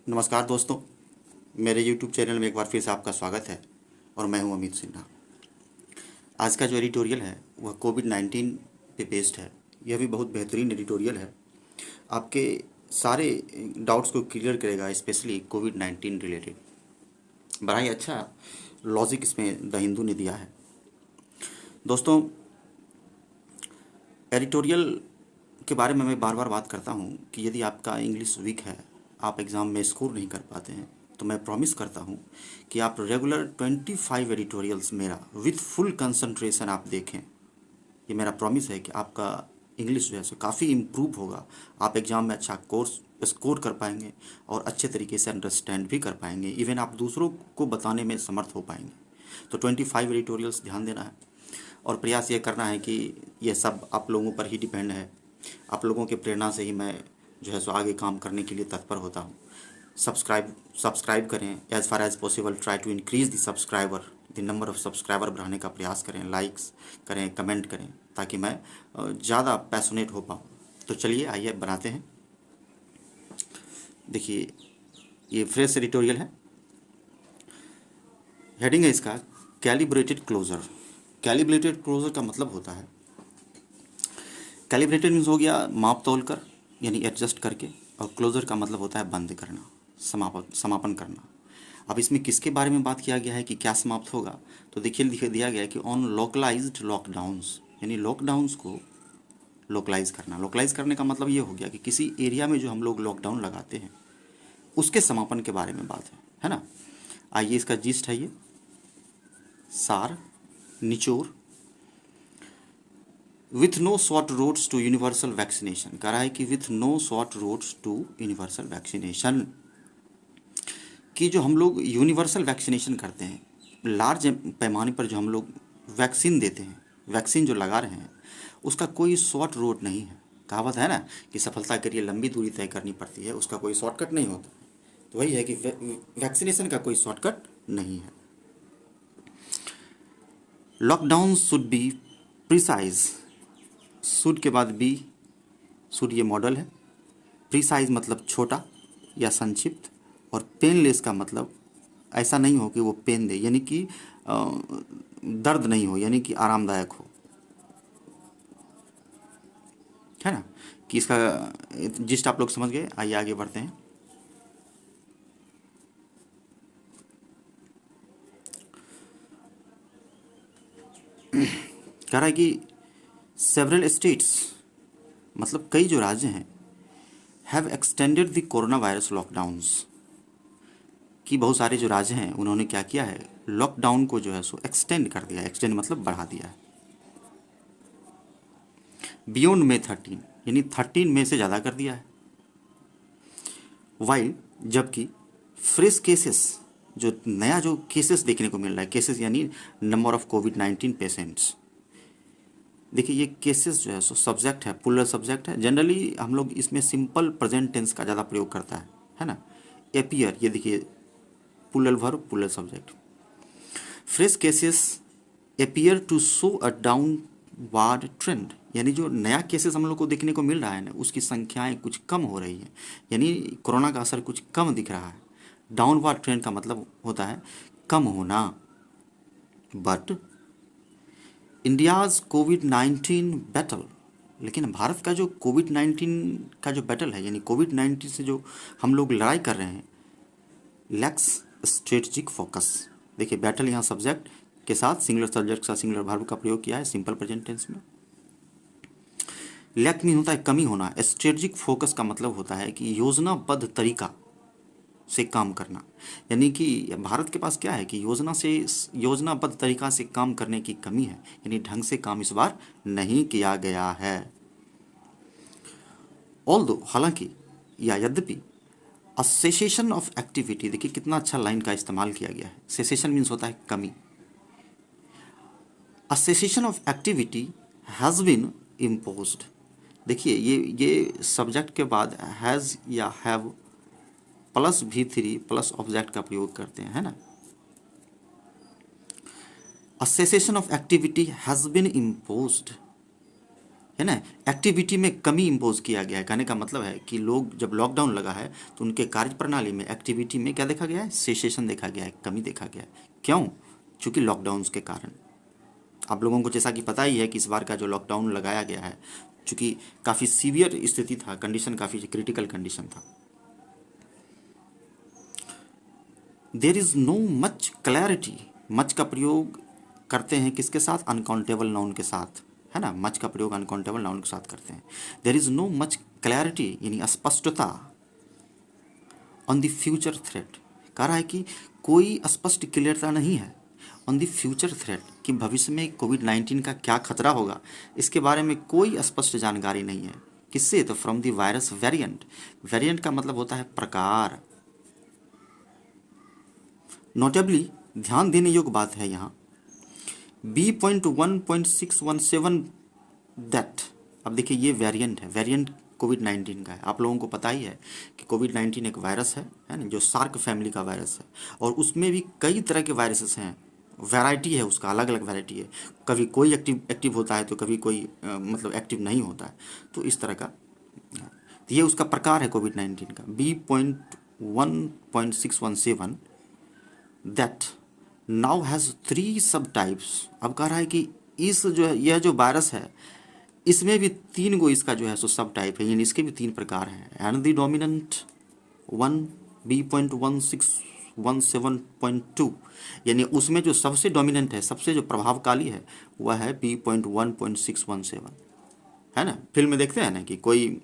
नमस्कार दोस्तों, मेरे YouTube चैनल में एक बार फिर से आपका स्वागत है और मैं हूं अमित सिन्हा। आज का जो एडिटोरियल है वह कोविड-19 पे बेस्ड है। यह भी बहुत बेहतरीन एडिटोरियल है। आपके सारे डाउट्स को क्लियर करेगा, स्पेशली कोविड-19 रिलेटेड। बड़ा ही अच्छा लॉजिक इसमें द हिंदू ने दिया है। दोस्तों, एडिटोरियल के बारे में मैं बार बार बात करता हूँ कि यदि आपका इंग्लिश वीक है, आप एग्ज़ाम में स्कोर नहीं कर पाते हैं, तो मैं प्रॉमिस करता हूँ कि आप रेगुलर 25 एडिटोरियल्स मेरा विथ फुल कंसंट्रेशन आप देखें। ये मेरा प्रॉमिस है कि आपका इंग्लिश जो है सो काफ़ी इम्प्रूव होगा। आप एग्ज़ाम में अच्छा कोर्स स्कोर कर पाएंगे और अच्छे तरीके से अंडरस्टैंड भी कर पाएंगे। इवन आप दूसरों को बताने में समर्थ हो पाएंगे। तो 25 एडिटोरियल्स ध्यान देना है और प्रयास ये करना है कि ये सब आप लोगों पर ही डिपेंड है। आप लोगों के प्रेरणा से ही मैं जो है सो आगे काम करने के लिए तत्पर होता हूँ। सब्सक्राइब करें, as far as possible try to increase the number of subscriber बढ़ाने का प्रयास करें, लाइक्स करें, कमेंट करें, ताकि मैं ज़्यादा पैशनेट हो पाऊँ। तो चलिए आइए बनाते हैं। देखिए, ये फ्रेश एडिटोरियल है। हेडिंग है इसका कैलिब्रेटेड क्लोज़र। कैलिब्रेटेड क्लोज़र का मतलब होता है, कैलिब्रेटेड मीन्स हो गया माप तोल कर, यानी एडजस्ट करके, और क्लोज़र का मतलब होता है बंद करना, समापन करना। अब इसमें किसके बारे में बात किया गया है कि क्या समाप्त होगा? तो देखिए लिख दिया गया है कि ऑन लोकलाइज्ड लॉकडाउन्स, यानी लॉकडाउन्स को लोकलाइज करना। लोकलाइज करने का मतलब ये हो गया कि किसी एरिया में जो हम लोग लॉकडाउन लगाते हैं उसके समापन के बारे में बात है ना। आइए इसका जिस्ट है ये, सार, निचोर। With no short roads to universal vaccination, कह रहा है कि with no short roads to universal vaccination, कि जो हम लोग यूनिवर्सल वैक्सीनेशन करते हैं, लार्ज पैमाने पर जो हम लोग वैक्सीन देते हैं, वैक्सीन जो लगा रहे हैं, उसका कोई शॉर्ट रोड नहीं है। कहावत है ना कि सफलता के लिए लंबी दूरी तय करनी पड़ती है, उसका कोई शॉर्टकट नहीं होता। तो वही है कि वैक्सीनेशन का कोई शॉर्टकट नहीं है। Lockdown should be precise, should के बाद बी, शुड ये मॉडल है, प्रिसाइज मतलब छोटा या संक्षिप्त, और पेनलेस का मतलब ऐसा नहीं हो कि वो पेन दे, यानी कि दर्द नहीं हो, यानी कि आरामदायक हो, है ना। कि इसका जिस्ट आप लोग समझ गए। आइए आगे बढ़ते हैं। कह रहा है कि सेवरल स्टेट्स, मतलब कई जो राज्य हैं, have extended the corona virus lockdowns, कि बहुत सारे जो राज्य हैं उन्होंने क्या किया है, लॉकडाउन को जो है सो एक्सटेंड कर दिया है। एक्सटेंड मतलब बढ़ा दिया है। बियॉन्ड मे 13, यानी 13 मई से ज़्यादा कर दिया है। वाइल, जबकि फ्रेश केसेस, जो नया जो केसेस देखने को मिल रहा है, केसेस यानी नंबर ऑफ कोविड-19 पेशेंट्स। देखिए ये केसेस जो है सो सब्जेक्ट है, पुलर सब्जेक्ट है। जनरली हम लोग इसमें सिंपल प्रेजेंट टेंस का ज़्यादा प्रयोग करता है ना। एपियर, ये देखिए plural verb, plural subject. Fresh cases appear to show a downward trend, यानी जो नया केसेस हम लोग को देखने को मिल रहा है ना, उसकी संख्याएं कुछ कम हो रही हैं, यानी कोरोना का असर कुछ कम दिख रहा है। डाउनवार्ड ट्रेंड का मतलब होता है कम होना। बट इंडियाज़ कोविड-19 बैटल, लेकिन भारत का जो कोविड-19 का जो बैटल है, यानी कोविड-19 से जो हम लोग लड़ाई कर रहे हैं, लैक्स स्ट्रेटजिक फोकस। देखिए बैटल यहाँ सब्जेक्ट के साथ सिंगुलर सब्जेक्ट का सिंगुलर वर्ब का प्रयोग किया है सिंपल प्रेजेंट टेंस में। लैक मीन होता है कमी होना। स्ट्रेटजिक फोकस का मतलब होता है कि योजनाबद्ध तरीका से काम करना, यानी कि भारत के पास क्या है कि योजनाबद्ध तरीका से काम करने की कमी है, यानी ढंग से काम इस बार नहीं किया गया है। ऑल्दो, हालांकि या यद्यपि, अ सेसेशन ऑफ एक्टिविटी, देखिए कितना अच्छा लाइन का इस्तेमाल किया गया है। सेसेशन मीन्स होता है कमी। A cessation of activity has been imposed. देखिए ये सब्जेक्ट के बाद हैज़ या have plus V3 plus object का प्रयोग करते हैं, है ना। A cessation of activity has been imposed है ना। एक्टिविटी में कमी इम्पोज किया गया है, कहने का मतलब है कि लोग जब लॉकडाउन लगा है तो उनके कार्य प्रणाली में एक्टिविटी में क्या देखा गया है, सेसेशन देखा गया है, कमी देखा गया है। क्यों? चूँकि लॉकडाउन्स के कारण। आप लोगों को जैसा कि पता ही है कि इस बार का जो लॉकडाउन लगाया गया है, चूँकि काफ़ी सीवियर स्थिति था, कंडीशन काफ़ी क्रिटिकल कंडीशन था। There is no much clarity, much का प्रयोग करते हैं किसके साथ, अनकाउंटेबल नाउन के साथ, है ना। मच का प्रयोग अनकाउंटेबल नाउन के साथ करते हैं। There is no much clarity यानी स्पष्टता ऑन द फ्यूचर थ्रेट, कह रहा है कि कोई स्पष्ट क्लियरता नहीं है ऑन द फ्यूचर थ्रेट, कि भविष्य में कोविड-19 का क्या खतरा होगा, इसके बारे में कोई स्पष्ट जानकारी नहीं है। किससे? तो from the virus variant. Variant का मतलब होता है प्रकार। नोटेबली ध्यान देने योग्य बात है यहाँ B.1.617 दैट। अब देखिए ये वेरिएंट है, वेरिएंट कोविड-19 का है। आप लोगों को पता ही है कि कोविड-19 एक वायरस है ना, जो सार्क फैमिली का वायरस है, और उसमें भी कई तरह के वायरसेस हैं, वैरायटी है उसका, अलग अलग वैरायटी है। कभी कोई एक्टिव होता है तो कभी कोई मतलब एक्टिव नहीं होता है, तो इस तरह का। तो ये उसका प्रकार है कोविड-19 का, B.1.617 दैट नाउ हैज़ 3 सब टाइप्स। अब कह रहा है कि इस जो है, यह जो वायरस है, इसमें भी 3 गो इसका जो है सो सब टाइप है, यानी इसके भी 3 प्रकार हैं। And the dominant one B.1.617.2, यानी उसमें जो सबसे डोमिनेंट है, सबसे जो प्रभावशाली है, वह है B.1.617, है ना। फिल्म में देखते हैं ना कि कोई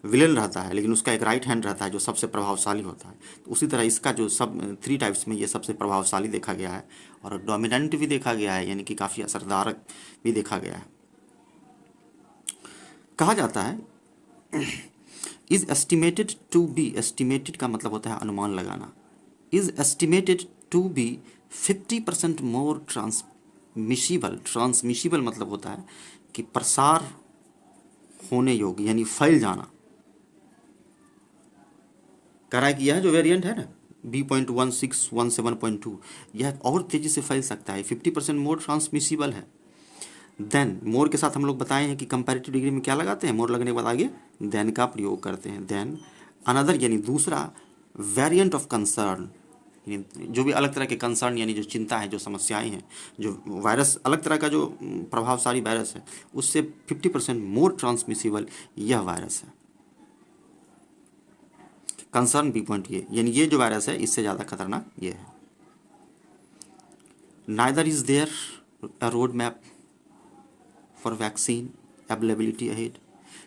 विलेन रहता है लेकिन उसका एक राइट हैंड रहता है जो सबसे प्रभावशाली होता है, तो उसी तरह इसका जो सब 3 टाइप्स में ये सबसे प्रभावशाली देखा गया है, और डोमिनेंट भी देखा गया है, यानी कि काफ़ी असरदार भी देखा गया है। कहा जाता है is estimated to be, estimated का मतलब होता है अनुमान लगाना, is estimated to be 50% more transmissible. Transmissible मतलब होता है कि प्रसार होने योग्य, यानी फैल जाना। कह रहा है कि यह जो वेरिएंट है ना B.1.617.2, यह और तेज़ी से फैल सकता है, 50% मोर ट्रांसमिसिबल है। देन मोर के साथ हम लोग बताए हैं कि कंपैरेटिव डिग्री में क्या लगाते हैं, मोर लगने के बाद आगे देन का प्रयोग करते हैं। देन अनदर यानी दूसरा, वेरिएंट ऑफ कंसर्न, यानी जो भी अलग तरह के कंसर्न यानी जो चिंता है, जो समस्याएं हैं, जो वायरस अलग तरह का जो प्रभावशाली वायरस है, उससे 50% मोर ट्रांसमिसिबल यह वायरस है। कंसर्न बी पॉइंट ये, यानी ये जो वायरस है इससे ज़्यादा खतरनाक ये है। Neither is there a road map for vaccine availability ahead.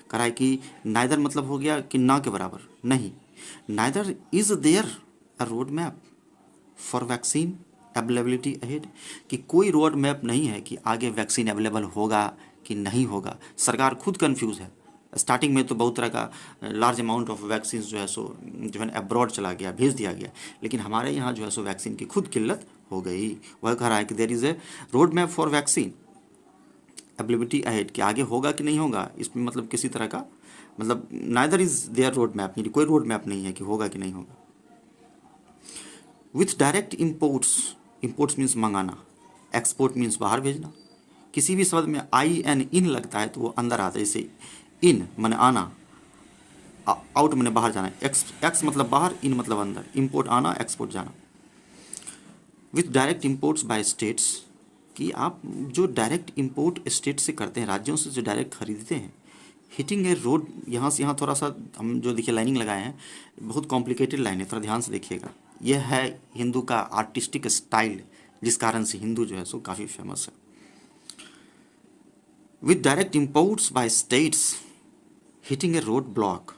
कह रहा है कि नाइदर मतलब हो गया कि ना के बराबर, नहीं। Neither is there a road map for vaccine availability ahead, कि कोई रोड मैप नहीं है कि आगे वैक्सीन अवेलेबल होगा कि नहीं होगा। सरकार खुद कंफ्यूज है। स्टार्टिंग में तो बहुत तरह का लार्ज अमाउंट ऑफ वैक्सीन जो है अब्रॉड चला गया, भेज दिया गया, लेकिन हमारे यहाँ जो है सो वैक्सीन की खुद किल्लत हो गई। वह कह रहा है कि there is a road map for vaccine availability ahead, कि आगे होगा कि नहीं होगा, इसमें मतलब किसी तरह का मतलब neither is there road map, यानी कोई रोड मैप नहीं है कि होगा कि नहीं होगा। With direct imports, imports means मंगाना, एक्सपोर्ट मीन्स बाहर भेजना। किसी भी शब्द में आई एन इन लगता है तो वो अंदर आता है, जैसे इन माने आना, आउट माने बाहर जाना, एक्स मतलब बाहर, इन मतलब अंदर, इम्पोर्ट आना, एक्सपोर्ट जाना। With direct imports by states, कि आप जो डायरेक्ट इम्पोर्ट स्टेट से करते हैं, राज्यों से जो डायरेक्ट खरीदते हैं। हिटिंग ए रोड, यहाँ से यहाँ थोड़ा सा हम जो देखिए लाइनिंग लगाए हैं, बहुत कॉम्प्लिकेटेड लाइन है, थोड़ा ध्यान से देखिएगा। यह है हिंदू का आर्टिस्टिक स्टाइल, जिस कारण से हिंदू जो है सो काफ़ी फेमस है। With direct imports by states hitting a road block,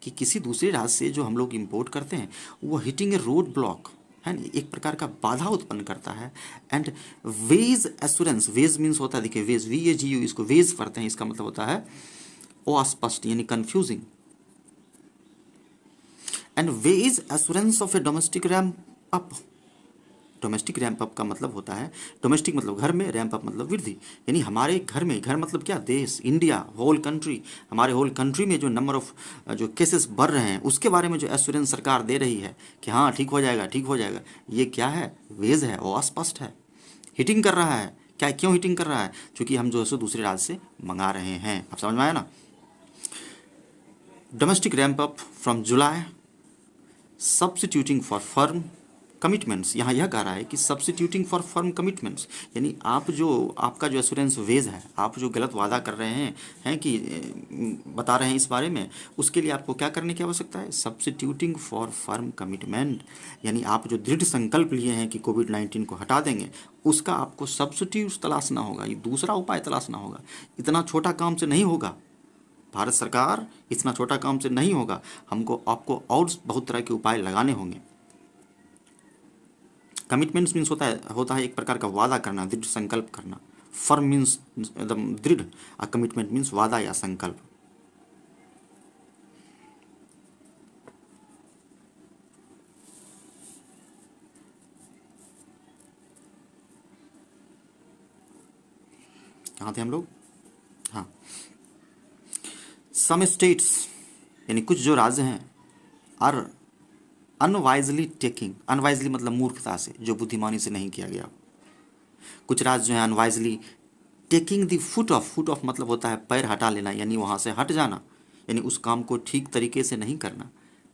कि किसी दूसरे राज्य से जो हम लोग इंपोर्ट करते हैं वो हिटिंग ए रोड ब्लॉक है ना, एक प्रकार का बाधा उत्पन्न करता है। And wage assurance, wage means होता है, देखिए वेज VAGU, इसको वेज पढ़ते हैं, इसका मतलब होता है अस्पष्ट यानी confusing. And wage assurance of a domestic ramp up, domestic ramp up का मतलब होता है, डोमेस्टिक मतलब घर में, रैम्प अप मतलब वृद्धि, यानी हमारे घर में, घर मतलब क्या, देश, इंडिया, होल कंट्री, हमारे होल कंट्री में जो नंबर ऑफ जो केसेस बढ़ रहे हैं उसके बारे में जो एश्योरेंस सरकार दे रही है कि हाँ ठीक हो जाएगा, ठीक हो जाएगा, ये क्या है, वेज है, वो अस्पष्ट है। हिटिंग कर रहा है क्या क्यों हीटिंग कर रहा है? क्योंकि हम जो है सो दूसरे राज्य से मंगा रहे हैं। अब समझ में आया ना? Domestic ramp up from July substituting for firm commitments. यहाँ यह कह रहा है कि सब्स्टिट्यूटिंग फॉर फर्म कमिटमेंट्स, यानी आप जो आपका जो एश्योरेंस वेज है, आप जो गलत वादा कर रहे हैं कि बता रहे हैं इस बारे में, उसके लिए आपको क्या करने की आवश्यकता है? सब्स्टिट्यूटिंग फॉर फर्म कमिटमेंट, यानी आप जो दृढ़ संकल्प लिए हैं कि कोविड-19 को हटा देंगे, उसका आपको सब्स्टिट्यूट तलाशना होगा, ये दूसरा उपाय तलाशना होगा। इतना छोटा काम से नहीं होगा भारत सरकार, इतना छोटा काम से नहीं होगा, हमको आपको और बहुत तरह के उपाय लगाने होंगे। कमिटमेंट्स मीन्स होता है एक प्रकार का वादा करना, दृढ़ संकल्प करना। फर्म मीन्स एकदम दृढ़, और कमिटमेंट मीन्स वादा या संकल्प। कहाँ थे हम लोग? हाँ, सम स्टेट्स, यानी कुछ जो राज्य हैं, आर अनवाइजली टेकिंग, अनवाइजली मतलब मूर्खता से, जो बुद्धिमानी से नहीं किया गया। कुछ राज्य जो हैं अनवाइजली टेकिंग द फुट ऑफ मतलब होता है पैर हटा लेना, यानी वहाँ से हट जाना, यानी उस काम को ठीक तरीके से नहीं करना।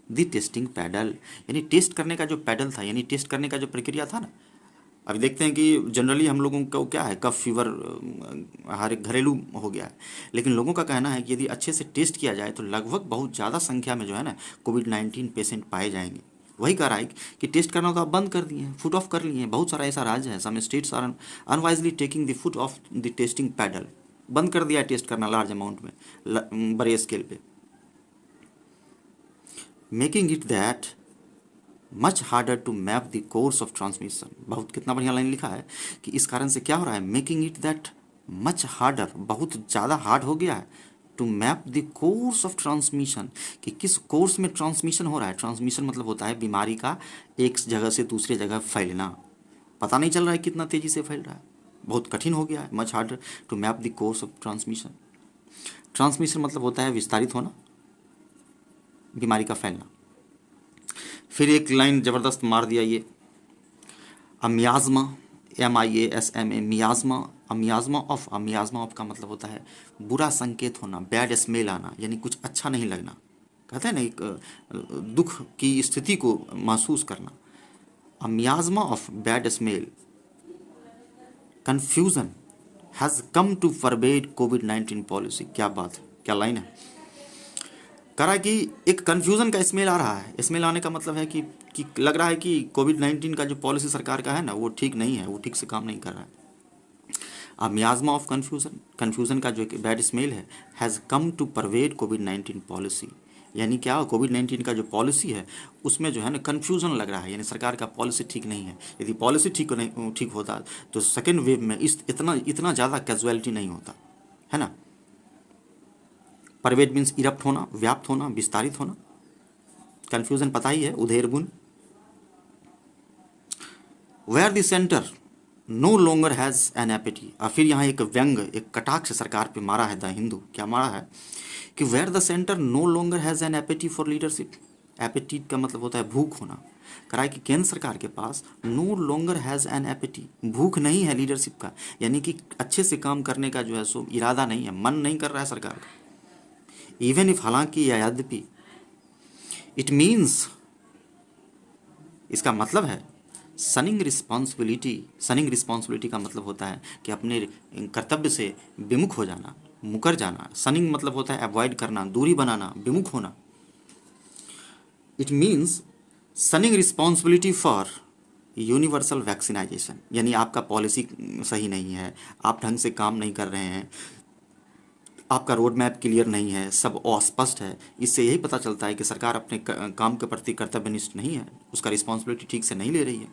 द टेस्टिंग पैडल, यानी टेस्ट करने का जो पैडल था, यानी टेस्ट करने का जो प्रक्रिया था ना। अभी देखते हैं कि जनरली हम लोगों को क्या है, कफ फीवर हर एक घरेलू हो गया है, लेकिन लोगों का कहना है कि यदि अच्छे से टेस्ट किया जाए तो लगभग बहुत ज़्यादा संख्या में जो है ना कोविड-19 पेशेंट पाए जाएंगे। वही कह रहा है कि टेस्ट करना तो आप बंद कर दिए हैं, फुट ऑफ कर लिए हैं। बहुत सारा ऐसा राज्य है, some states are unwisely taking the foot off the testing pedal, बंद कर दिया टेस्ट करना लार्ज अमाउंट में, बड़े स्केल पे। Making it that much harder to map the course of transmission. बहुत कितना बढ़िया लाइन लिखा है कि इस कारण से क्या हो रहा है, making it that much harder, बहुत ज़्यादा हार्ड हो गया है, to map the course of transmission, कि किस कोर्स में ट्रांसमिशन हो रहा है। ट्रांसमिशन मतलब होता है बीमारी का एक जगह से दूसरे जगह फैलना। पता नहीं चल रहा है कितना तेज़ी से फैल रहा है, बहुत कठिन हो गया है। Much harder to map the course of transmission. Transmission मतलब होता है विस्तारित होना, बीमारी का फैलना। फिर एक लाइन ज़बरदस्त मार दिया ये, अमियाज़मा, MIASMA, मियाज़मा, अमियाज़मा ऑफ का मतलब होता है बुरा संकेत होना, बैड स्मेल आना, यानी कुछ अच्छा नहीं लगना। कहते हैं ना एक दुख की स्थिति को महसूस करना। A miasma of bad smell, confusion has come to forbid कोविड-19 पॉलिसी। क्या बात है, क्या लाइन है। कह रहा है कि एक कन्फ्यूज़न का स्मेल आ रहा है। स्मेल आने का मतलब है कि लग रहा है कि कोविड-19 का जो पॉलिसी सरकार का है ना, वो ठीक नहीं है, वो ठीक से काम नहीं कर रहा है। अब मियाज़मा ऑफ कन्फ्यूज़न, कन्फ्यूज़न का जो एक बैड स्मेल है, हैज़ कम टू परवेड कोविड-19 पॉलिसी, यानी क्या, कोविड-19 का जो पॉलिसी है उसमें जो है ना कन्फ्यूज़न लग रहा है, यानी सरकार का पॉलिसी ठीक नहीं है। यदि पॉलिसी ठीक होता तो सेकेंड वेव में इतना ज़्यादा कैजुअलिटी नहीं होता, है ना। परवेड मीन्स इरप्ट होना, व्याप्त होना, विस्तारित होना। कन्फ्यूजन पता ही है, उधेर बुन। Where the centre no longer has an appetite. और फिर यहाँ एक व्यंग, एक कटाक्ष सरकार पे मारा है द हिंदू। क्या मारा है कि where the centre no longer has an appetite for leadership. Appetite का मतलब होता है भूख होना। करा है कि केंद्र सरकार के पास no longer has an appetite, भूख नहीं है लीडरशिप का, यानी कि अच्छे से काम करने का जो है सो इरादा नहीं है, मन नहीं कर रहा है सरकार का। इवन इफ, हालांकि या यद्यपि, इट मीन्स, इसका मतलब है सनिंग रिस्पॉन्सिबिलिटी। सनिंग रिस्पॉन्सिबिलिटी का मतलब होता है कि अपने कर्तव्य से विमुख हो जाना, मुकर जाना। सनिंग मतलब होता है अवॉइड करना, दूरी बनाना, विमुख होना। It means shunning responsibility for universal vaccinization, यानी आपका पॉलिसी सही नहीं है, आप ढंग से काम नहीं कर रहे हैं, आपका रोड मैप क्लियर नहीं है, सब अस्पष्ट है। इससे यही पता चलता है कि सरकार अपने काम के प्रति कर्तव्यनिष्ठ नहीं है, उसका रिस्पॉन्सिबिलिटी ठीक से नहीं ले रही है।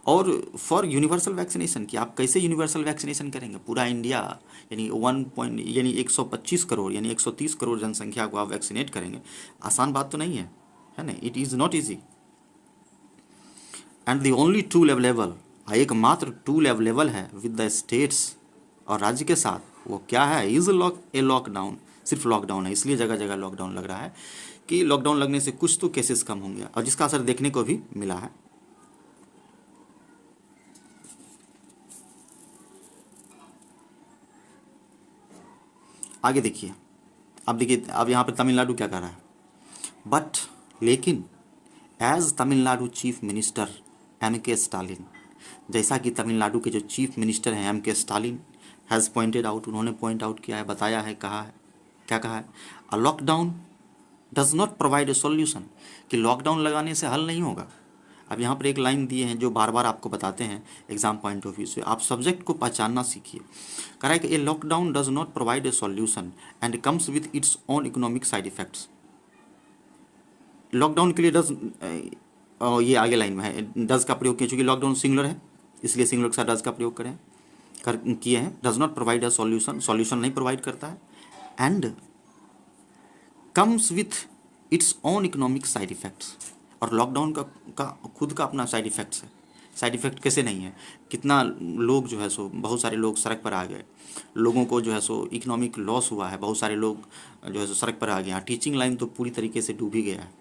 और फॉर यूनिवर्सल वैक्सीनेशन, कि आप कैसे यूनिवर्सल वैक्सीनेशन करेंगे पूरा इंडिया, यानी 125 करोड़ यानी 130 करोड़ जनसंख्या को आप वैक्सीनेट करेंगे, आसान बात तो नहीं है ना। It is not easy. And the only tool available, एकमात्र टूल अवेलेबल है विद द स्टेट्स, और राज्य के साथ, वो क्या है, इज़ लॉकडाउन। सिर्फ लॉकडाउन है, इसलिए जगह जगह लॉकडाउन लग रहा है कि लॉकडाउन लगने से कुछ तो केसेस कम होंगे, और जिसका असर देखने को भी मिला है। आगे देखिए, अब देखिए, अब यहाँ पर तमिलनाडु क्या कर रहा है, बट लेकिन as Tamil Nadu chief minister M.K. Stalin, जैसा कि तमिलनाडु के जो चीफ मिनिस्टर हैं M.K. Stalin has pointed out, उन्होंने पॉइंट आउट किया है, बताया है, कहा है, क्या कहा है, a lockdown does not provide a solution, कि लॉकडाउन लगाने से हल नहीं होगा। अब यहाँ पर एक लाइन दिए हैं जो बार बार आपको बताते हैं एग्जाम पॉइंट ऑफ व्यू से, आप सब्जेक्ट को पहचानना सीखिए। कह रहा है कि a lockdown does not provide a solution and comes with its own economic side effects. Lockdown के लिए डज, ये आगे लाइन में है, डज का प्रयोग किया, चूँकि लॉकडाउन सिंगुलर है इसलिए सिंगुलर के साथ डज का प्रयोग करें, किए हैं। Does not provide a solution, solution नहीं प्रोवाइड करता है, and comes with its own economic side effects, और लॉकडाउन का खुद का अपना साइड इफेक्ट्स है। साइड इफेक्ट कैसे नहीं है, कितना लोग जो है सो, बहुत सारे लोग सड़क पर आ गए, लोगों को जो है सो इकोनॉमिक लॉस हुआ है, बहुत सारे लोग जो है सो सड़क पर आ गए हैं, टीचिंग लाइन तो पूरी तरीके से डूब ही गया है।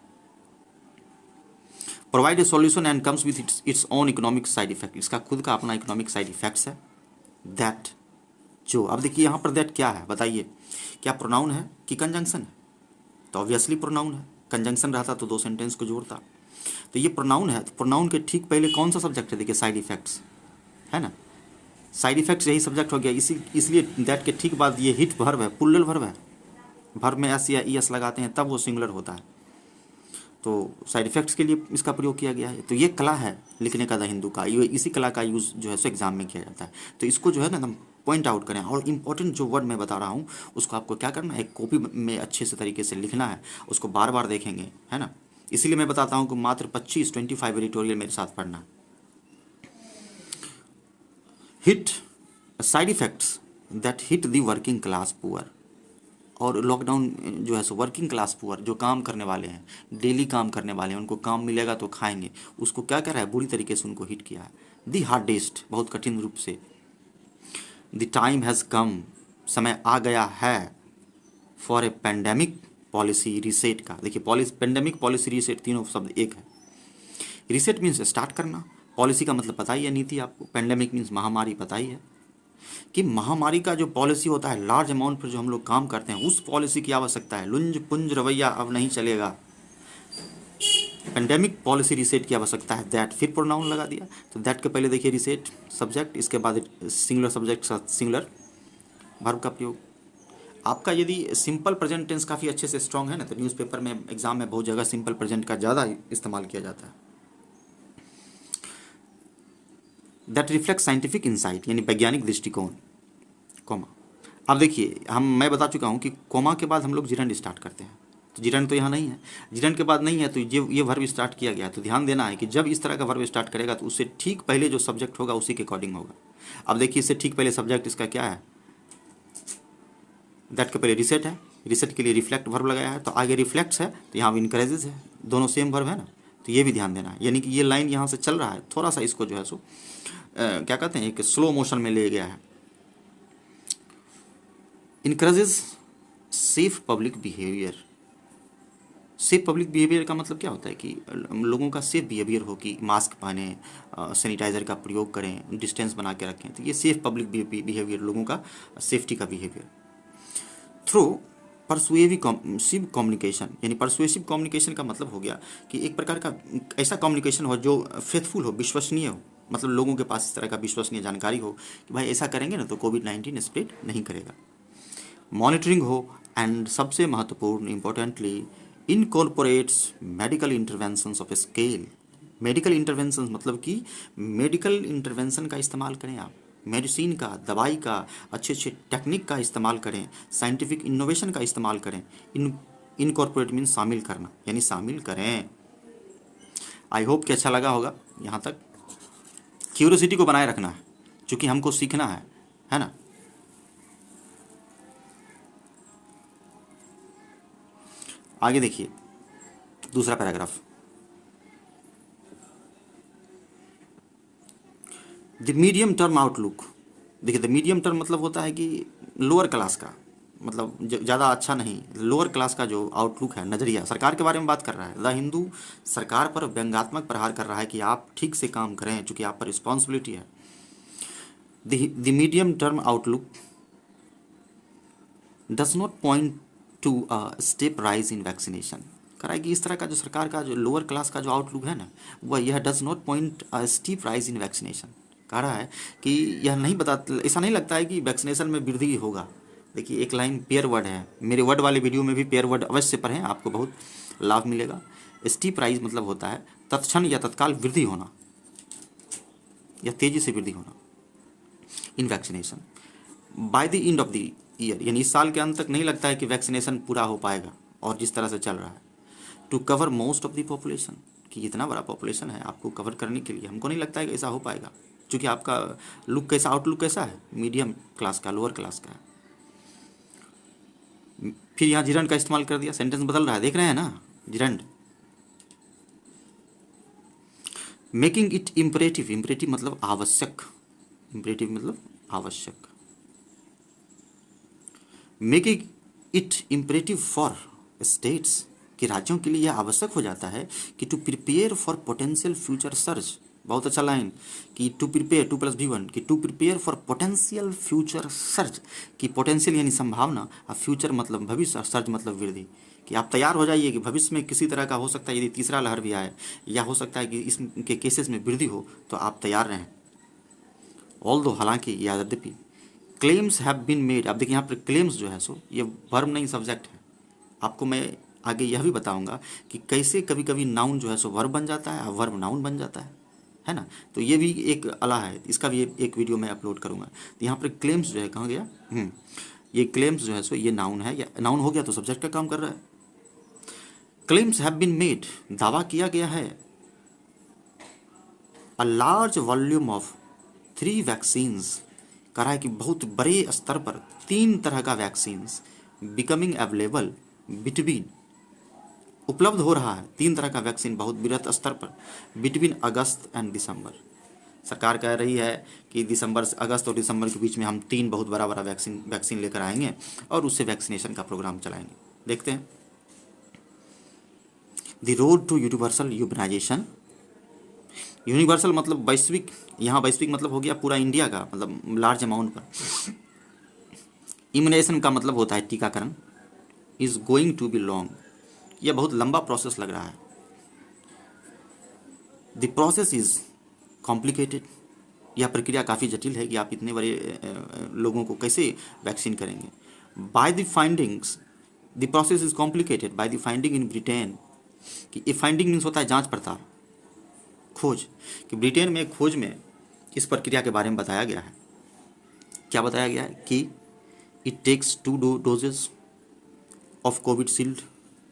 Provide a solution and comes with its own economic side effect, इसका खुद का अपना इकोनॉमिक साइड इफेक्ट्स है। दैट, जो अब देखिए यहाँ पर दैट क्या है बताइए, क्या प्रोनाउन है कि कंजंक्शन है, तो ऑब्वियसली प्रोनाउन है, कंजंक्शन रहता तो दो सेंटेंस को जोड़ता, तो ये प्रोनाउन है, तो प्रोनाउन के ठीक पहले कौन सा सब्जेक्ट है, देखिए साइड इफेक्ट्स है ना, साइड इफेक्ट्स यही सब्जेक्ट हो गया, इसलिए दैट के ठीक बाद ये हिट वर्ब है, पुल्लल वर्ब है, वर्ब में एस या ई एस लगाते हैं तब वो सिंगुलर होता है, तो साइड इफेक्ट्स के लिए इसका प्रयोग किया गया है। तो ये कला है लिखने का द हिंदू का, ये इसी कला का यूज़ जो है सो एग्जाम में किया जाता है, तो इसको जो है ना हम पॉइंट आउट करें, और इंपॉर्टेंट जो वर्ड मैं बता रहा हूँ उसको आपको क्या करना है, एक कॉपी में अच्छे से तरीके से लिखना है, उसको बार बार देखेंगे, है ना, इसीलिए मैं बताता हूँ कि मात्र 25 एडिटोरियल मेरे साथ पढ़ना। Hit side effects that hit the working class poor, और लॉकडाउन जो है सो वर्किंग क्लास पुअर, जो काम करने वाले हैं, डेली काम करने वाले हैं, उनको काम मिलेगा तो खाएंगे, उसको क्या कर रहा है, बुरी तरीके से उनको हिट किया है। दी हार्डेस्ट, बहुत कठिन रूप से। द टाइम हैज़ कम, समय आ गया है, for a pandemic policy reset का, देखिए पॉलिसी, पेंडेमिक पॉलिसी रीसेट, तीनों शब्द एक है। रीसेट मीन्स स्टार्ट करना, पॉलिसी का मतलब पता ही है, नीति आपको, पेंडेमिक मीन्स महामारी, पता ही है कि महामारी का जो पॉलिसी होता है, लार्ज अमाउंट पर जो हम लोग काम करते हैं, उस पॉलिसी की आवश्यकता है। लुंज पुंज रवैया अब नहीं चलेगा, पेंडेमिक पॉलिसी रीसेट की आवश्यकता है। दैट, फिर प्रोनाउन लगा दिया, तो दैट के पहले देखिए रीसेट सब्जेक्ट, इसके बाद सिंगुलर सब्जेक्ट के साथ सिंगुलर वर्ब का प्रयोग। आपका यदि सिंपल प्रेजेंट टेंस काफ़ी अच्छे से स्ट्रांग है ना, तो न्यूज़पेपर में, एग्जाम में बहुत जगह सिंपल प्रेजेंट का ज़्यादा इस्तेमाल किया जाता है। दैट रिफ्लेक्ट साइंटिफिक इंसाइट, यानी वैज्ञानिक दृष्टिकोण, कोमा। अब देखिए, मैं बता चुका हूँ कि कोमा के बाद हम लोग जिरंड स्टार्ट करते हैं, तो जिरंड तो यहाँ नहीं है, जिरंड के बाद नहीं है, तो ये वर्ब स्टार्ट किया गया, तो ध्यान देना है कि जब इस तरह का वर्ब स्टार्ट करेगा तो उससे ठीक पहले जो सब्जेक्ट होगा उसी के अकॉर्डिंग होगा। अब देखिए, इससे ठीक पहले सब्जेक्ट इसका क्या है, दैट के पहले रिसेट है, रिसेट के लिए रिफ्लेक्ट वर्ब लगाया है, तो आगे रिफ्लेक्ट्स है, तो यहाँ इनकरेजेस है, दोनों सेम वर्ब है ना, तो ये भी ध्यान देना है। यानी कि ये लाइन यहाँ से चल रहा है, थोड़ा सा इसको जो है सो क्या कहते हैं, एक स्लो मोशन में ले गया है। Encourages safe public behaviour, safe public behaviour का मतलब क्या होता है कि लोगों का सेफ बिहेवियर हो, कि मास्क पहने, सैनिटाइज़र का प्रयोग करें, डिस्टेंस बना के रखें, तो ये सेफ पब्लिक बिहेवियर, लोगों का सेफ्टी का बिहेवियर। थ्रू परसुएसिव कम्युनिकेशन, यानी परसुएसिव कम्युनिकेशन का मतलब हो गया कि एक प्रकार का ऐसा कम्युनिकेशन हो जो फेथफुल हो, विश्वसनीय हो, मतलब लोगों के पास इस तरह का विश्वसनीय जानकारी हो कि भाई ऐसा करेंगे ना तो कोविड-19 स्प्रेड नहीं करेगा। मॉनिटरिंग हो, एंड सबसे महत्वपूर्ण importantly incorporates medical interventions of scale. Medical intervention मतलब कि मेडिकल इंटरवेंशन का इस्तेमाल करें आप, मेडिसिन का, दवाई का, अच्छे अच्छे टेक्निक का इस्तेमाल करें, साइंटिफिक इनोवेशन का इस्तेमाल करें। इनकॉर्पोरेट मीन्स शामिल करना, यानी शामिल करें। आई होप कि अच्छा लगा होगा यहाँ तक। क्यूरियोसिटी को बनाए रखना है, क्योंकि हमको सीखना है ना। आगे देखिए दूसरा paragraph, the medium term outlook. देखिए, द मीडियम टर्म मतलब होता है कि लोअर क्लास का, मतलब ज़्यादा अच्छा नहीं, लोअर क्लास का जो आउटलुक है, नज़रिया, सरकार के बारे में बात कर रहा है। द हिंदू सरकार पर व्यंग्यात्मक प्रहार कर रहा है कि आप ठीक से काम करें, चूँकि आप पर रिस्पॉन्सिबिलिटी है। The medium term outlook does not point to a step rise in vaccination. कह रहा है कि इस तरह का जो सरकार का जो लोअर क्लास का जो आउटलुक है ना, वह यह does not point a steep rise in vaccination. कह रहा है कि यह नहीं बता, ऐसा नहीं लगता है कि वैक्सीनेशन में वृद्धि होगा। देखिए एक लाइन पेयर वर्ड है, मेरे वर्ड वाले वीडियो में भी पेयर वर्ड अवश्य पढ़ें, आपको बहुत लाभ मिलेगा। स्टीप राइज मतलब होता है तत्क्षण या तत्काल वृद्धि होना या तेजी से वृद्धि होना in vaccination by the end of the year, यानी इस साल के अंत तक नहीं लगता है कि वैक्सीनेशन पूरा हो पाएगा। और जिस तरह से चल रहा है to cover most of the population, कि इतना बड़ा पॉपुलेशन है आपको कवर करने के लिए, हमको नहीं लगता है कि ऐसा हो पाएगा। क्योंकि आपका लुक कैसा, आउटलुक कैसा है, मीडियम क्लास का, लोअर क्लास का है। फिर यहाँ जिरंड का इस्तेमाल कर दिया, सेंटेंस बदल रहा है, देख रहे हैं ना, gerund. Making it imperative, imperative मतलब आवश्यक, इम्परेटिव मतलब आवश्यक। Making it imperative for states, कि राज्यों के लिए यह आवश्यक हो जाता है कि to prepare for potential future surge. बहुत अच्छा लाइन कि टू प्रिपेयर, 2+V1, कि to prepare for potential future surge, कि पोटेंशियल यानी संभावना, और फ्यूचर मतलब भविष्य, और सर्च मतलब वृद्धि, कि आप तैयार हो जाइए कि भविष्य में किसी तरह का हो सकता है, यदि तीसरा लहर भी आए, या हो सकता है कि इसके केसेस में वृद्धि हो, तो आप तैयार रहें। ऑल दो, हालांकि, यद्यपि, क्लेम्स हैव बीन मेड। अब देखिए यहाँ पर क्लेम्स जो है सो ये वर्ब नहीं सब्जेक्ट है। आपको मैं आगे यह भी बताऊंगा कि कैसे कभी कभी नाउन जो है सो वर्ब बन जाता है और वर्ब नाउन बन जाता है ना। तो ये भी एक अला है, इसका भी एक वीडियो मैं अपलोड करूंगा। तो यहाँ पर क्लेम्स जो है, कहाँ गया, ये क्लेम्स जो है सो ये नाउन है, या नाउन हो गया तो सब्जेक्ट का काम कर रहा है। क्लेम्स हैव बीन मेड, दावा किया गया है, a large volume of 3 vaccines, कह रहा है कि बहुत बड़े स्तर पर 3 तरह का वैक्सीन्स बिकमिंग अवेलेबल बिटवीन, उपलब्ध हो रहा है 3 तरह का वैक्सीन बहुत बृहत स्तर पर, बिटवीन अगस्त एंड दिसंबर। सरकार कह रही है कि अगस्त और दिसंबर के बीच में हम 3 बहुत बड़ा बड़ा वैक्सीन लेकर आएंगे और उससे वैक्सीनेशन का प्रोग्राम चलाएंगे। देखते हैं। The road to universal urbanization, universal मतलब वैश्विक, यहाँ वैश्विक मतलब हो गया पूरा इंडिया का, मतलब लार्ज अमाउंट पर। इम्यूनाइजेशन का मतलब होता है टीकाकरण। Is going to be long, यह बहुत लंबा प्रोसेस लग रहा है। द प्रोसेस इज कॉम्प्लिकेटेड, यह प्रक्रिया काफ़ी जटिल है कि आप इतने बड़े लोगों को कैसे वैक्सीन करेंगे। By the findings, the process is complicated by the finding in Britain, कि ये फाइंडिंग मीन्स होता है जांच पड़ताल, खोज, कि ब्रिटेन में खोज में इस प्रक्रिया के बारे में बताया गया है। क्या बताया गया है कि it takes 2 doses of Covishield,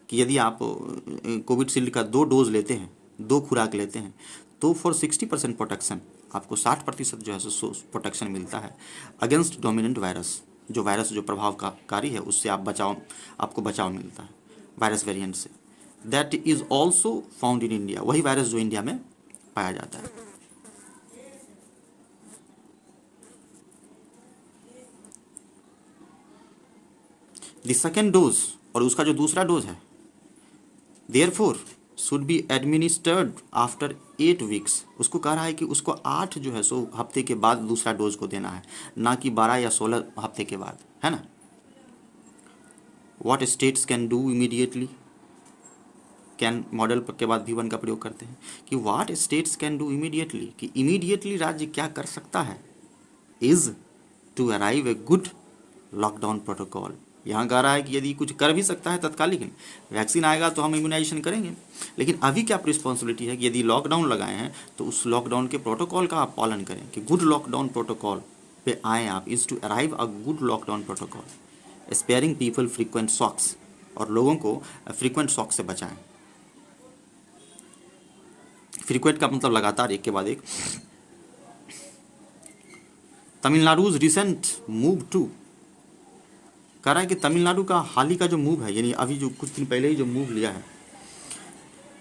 कि यदि आप कोविडशील्ड का 2 डोज लेते हैं, 2 खुराक लेते हैं, तो फॉर 60% प्रोटेक्शन, आपको 60% जो है सो प्रोटेक्शन मिलता है अगेंस्ट डोमिनेंट वायरस, जो वायरस जो प्रभावकारी है उससे आपको बचाव मिलता है वायरस वेरिएंट से। That is also found in India, वही वायरस जो इंडिया में पाया जाता है। द सेकेंड डोज, और उसका जो दूसरा डोज है, therefore should be administered after 8 weeks, उसको कह रहा है कि उसको 8 जो है सो हफ्ते के बाद दूसरा डोज को देना है, ना कि 12 या 16 हफ्ते के बाद, है ना। What states can do immediately, can modal के बाद V1 का प्रयोग करते हैं कि what states can do immediately, कि इमीडिएटली राज्य क्या कर सकता है, is to arrive a good lockdown protocol. यहाँ कह रहा है कि यदि कुछ कर भी सकता है तत्कालिक, वैक्सीन आएगा तो हम इम्यूनाइजेशन करेंगे, लेकिन अभी क्या रिस्पॉन्सिबिलिटी है कि यदि लॉकडाउन लगाए हैं तो उस लॉकडाउन के प्रोटोकॉल का आप पालन करें, कि गुड लॉकडाउन प्रोटोकॉल पे आएँ आप। Is to arrive a good lockdown protocol, sparing people frequent shocks, और लोगों को फ्रीक्वेंट शॉक से बचाएं। फ्रीक्वेंट का मतलब लगातार, एक के बाद एक। तमिलनाडुज रिसेंट मूव टू, कह रहा है कि तमिलनाडु का हाल ही का जो मूव है, यानी अभी जो कुछ दिन पहले ही जो मूव लिया है,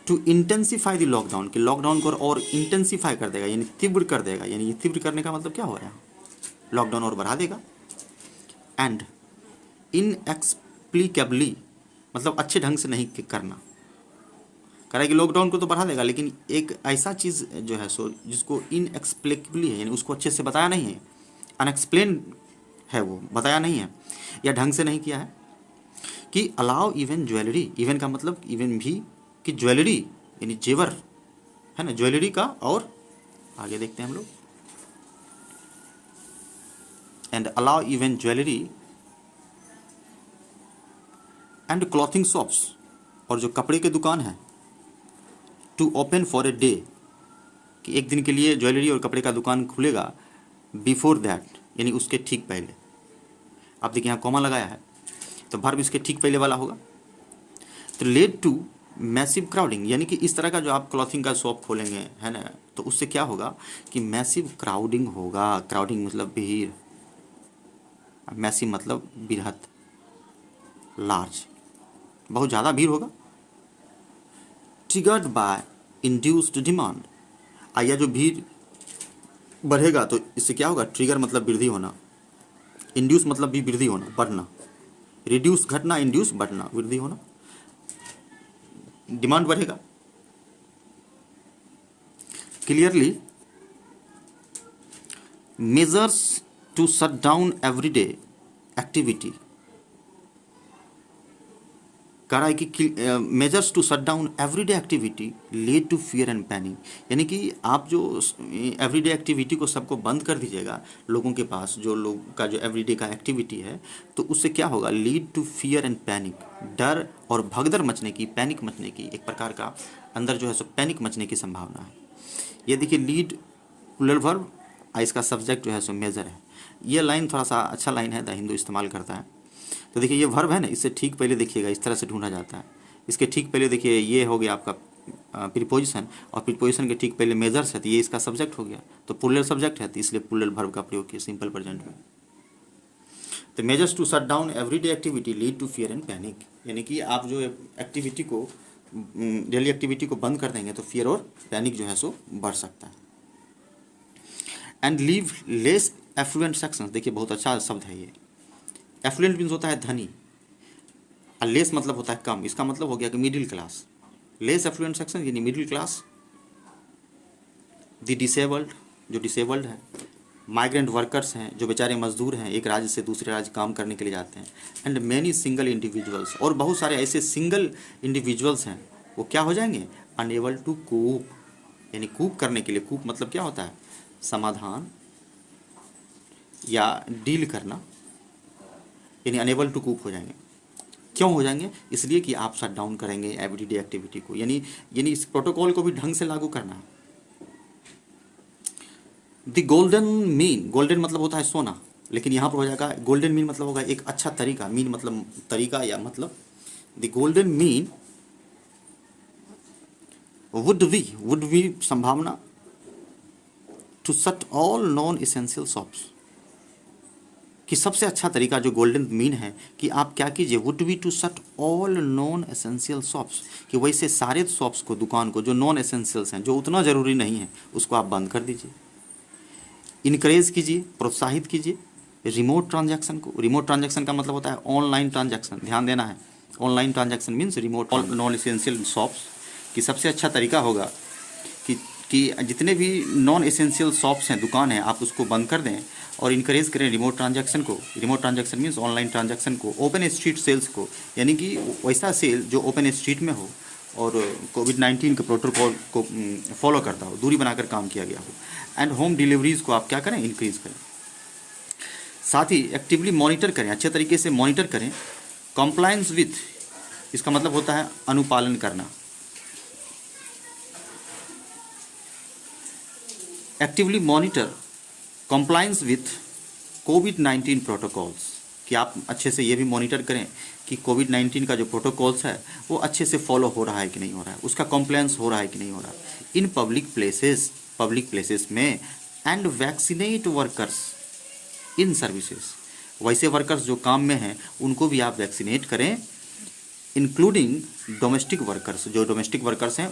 टू इंटेंसिफाई द लॉकडाउन, कि लॉकडाउन को और इंटेंसिफाई कर देगा, यानी तीव्र कर देगा। यानी ये तीव्र करने का मतलब क्या हो रहा है, लॉकडाउन और बढ़ा देगा। एंड इनएक्सप्लिकेबली मतलब अच्छे ढंग से नहीं करना, कह रहा है कि लॉकडाउन को तो बढ़ा देगा, लेकिन एक ऐसा चीज़ जो है सो जिसको इनएक्सप्लिकेबली है, यानी उसको अच्छे से बताया नहीं है, अनएक्सप्लेन है वो बताया नहीं है या ढंग से नहीं किया है कि अलाउ इवन ज्वेलरी, इवन का मतलब इवन भी, कि ज्वेलरी यानी जेवर है ना, ज्वेलरी का, और आगे देखते हैं हम लोग, and allow even jewellery and clothing shops, और जो कपड़े के दुकान है, to open for a day, कि एक दिन के लिए ज्वेलरी और कपड़े का दुकान खुलेगा, बिफोर दैट यानी उसके ठीक पहले। आप देखिए यहाँ कॉमा लगाया है तो वर्ब इसके ठीक पहले वाला होगा। तो लेड टू मैसिव क्राउडिंग, यानी कि इस तरह का जो आप क्लॉथिंग का शॉप खोलेंगे है ना, तो उससे क्या होगा कि मैसिव क्राउडिंग होगा। क्राउडिंग मतलब भीड़, मैसिव मतलब बृहत, लार्ज, बहुत ज़्यादा भीड़ होगा। ट्रिगर्ड बाय इंड्यूस्ड डिमांड, आया जो भीड़ बढ़ेगा तो इससे क्या होगा, ट्रिगर मतलब वृद्धि होना, इंड्यूस मतलब भी वृद्धि होना, बढ़ना, रिड्यूस घटना, इंड्यूस बढ़ना, वृद्धि होना, डिमांड बढ़ेगा। Clearly measures to shut down everyday activity, कह रहा है कि measures to shut down everyday activity lead to fear and panic, यानी कि आप जो एवरीडे एक्टिविटी को सबको बंद कर दीजिएगा, लोगों के पास जो लोग का जो एवरीडे का एक्टिविटी है, तो उससे क्या होगा, lead to fear and panic, डर और भगदड़ मचने की, पैनिक मचने की, एक प्रकार का अंदर जो है सो पैनिक मचने की संभावना है। ये देखिए लीड प्लूरल वर्ब, इसका सब्जेक्ट जो है सो मेजर है। ये लाइन थोड़ा सा अच्छा लाइन है, द हिंदू इस्तेमाल करता है। तो देखिए ये वर्ब है ना, इससे ठीक पहले देखिएगा इस तरह से ढूंढा जाता है। इसके ठीक पहले देखिए ये हो गया आपका प्रीपोजिशन, और प्रीपोजिशन के ठीक पहले मेजर्स है, तो ये इसका सब्जेक्ट हो गया, तो प्लूरल सब्जेक्ट है, तो इसलिए प्लूरल वर्ब का प्रयोग किया सिंपल प्रेजेंट में। तो measures to shut down everyday activity lead to fear and panic, यानी कि आप जो एक्टिविटी को, डेली एक्टिविटी को बंद कर देंगे तो फियर और पैनिक जो है सो बढ़ सकता है। And leave less affluent sections, देखिए बहुत अच्छा शब्द है ये। एफ्लुएंट मीन्स होता है धनी, और लेस मतलब होता है कम, इसका मतलब हो गया कि middle class. Less affluent section यानी मिडिल क्लास। द डिसेबल्ड, जो डिसेबल्ड है। माइग्रेंट वर्कर्स हैं, जो बेचारे मजदूर हैं, एक राज्य से दूसरे राज्य काम करने के लिए जाते हैं। एंड मैनी सिंगल इंडिविजुअल्स, और बहुत सारे ऐसे सिंगल इंडिविजुअल्स हैं, वो क्या हो जाएंगे, अनएबल टू कूप, यानी कूप करने के लिए, कूप मतलब क्या होता है, समाधान या डील करना, यानी अनेबल टू कूप हो जाएंगे। क्यों हो जाएंगे, इसलिए कि आप शट डाउन करेंगे एवरीडे एक्टिविटी को, यानी इस प्रोटोकॉल को भी ढंग से लागू करना है। द गोल्डन मीन, गोल्डन मतलब होता है सोना, लेकिन यहाँ पर हो जाएगा गोल्डन मीन मतलब होगा एक अच्छा तरीका, मीन मतलब तरीका या मतलब, the golden mean would be संभावना, to shut all non essential shops, कि सबसे अच्छा तरीका जो गोल्डन मीन है कि आप क्या कीजिए, would be to shut all non essential shops, कि वैसे सारे शॉप्स को, दुकान को, जो नॉन एसेंशियल्स हैं, जो उतना ज़रूरी नहीं है, उसको आप बंद कर दीजिए। इनकरेज कीजिए, प्रोत्साहित कीजिए रिमोट ट्रांजैक्शन को। रिमोट ट्रांजैक्शन का मतलब होता है ऑनलाइन ट्रांजैक्शन, ध्यान देना है। Online transaction means remote non essential shops, कि सबसे अच्छा तरीका होगा कि जितने भी नॉन एसेंशियल शॉप्स हैं, दुकान है, आप उसको बंद कर दें और इनकरेज करें रिमोट ट्रांजैक्शन को। Remote transaction means online transaction को। ओपन स्ट्रीट सेल्स को, यानी कि वैसा सेल जो ओपन स्ट्रीट में हो और कोविड-19 के प्रोटोकॉल को फॉलो करता हो, दूरी बनाकर काम किया गया हो। एंड होम डिलीवरीज को आप क्या करें, इंक्रीज करें। साथ ही एक्टिवली मॉनिटर करें, अच्छे तरीके से मॉनिटर करें। कंप्लायंस विथ, इसका मतलब होता है अनुपालन करना। Actively monitor compliance with covid protocols, कि आप अच्छे से ये भी मॉनिटर करें कि कोविड-19 का जो प्रोटोकॉल्स है वो अच्छे से फॉलो हो रहा है कि नहीं हो रहा है, उसका कंप्लायंस हो रहा है कि नहीं हो रहा है। इन पब्लिक प्लेसेस में। And vaccinate workers in services, वैसे वर्कर्स जो काम में हैं उनको भी आप वैक्सीनेट करें। इंक्लूडिंग डोमेस्टिक वर्कर्स, जो डोमेस्टिक वर्कर्स हैं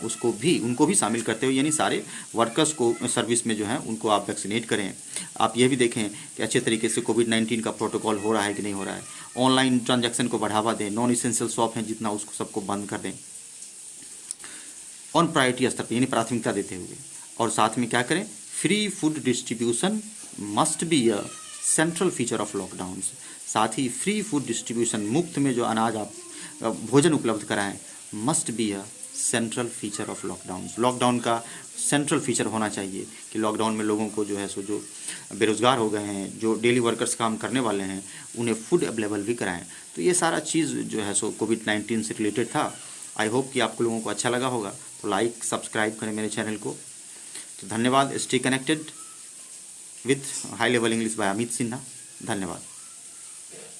उनको भी शामिल करते हुए, यानी सारे वर्कर्स को सर्विस में जो है उनको आप वैक्सीनेट करें। आप ये भी देखें कि अच्छे तरीके से कोविड-19 का प्रोटोकॉल हो रहा है कि नहीं हो रहा है। ऑनलाइन ट्रांजैक्शन को बढ़ावा दें, नॉन इसेंशियल शॉप हैं जितना उसको सबको बंद कर दें ऑन प्रायोरिटी स्तर पर, यानी प्राथमिकता देते हुए। और साथ में क्या करें, free food distribution must be central feature of lockdown. साथ ही फ्री फूड डिस्ट्रीब्यूशन, मुफ्त में जो अनाज आप भोजन उपलब्ध कराएं, must be a central feature of lockdown. Lockdown का सेंट्रल फीचर होना चाहिए कि लॉकडाउन में लोगों को जो है सो जो बेरोज़गार हो गए हैं, जो डेली वर्कर्स काम करने वाले हैं, उन्हें फूड अवेलेबल भी कराएं। तो ये सारा चीज़ जो है सो कोविड-19 से रिलेटेड था। आई होप कि आपको लोगों को अच्छा लगा होगा। तो लाइक सब्सक्राइब करें मेरे चैनल को। तो धन्यवाद। Stay connected with high level English by Amit Sinha. धन्यवाद।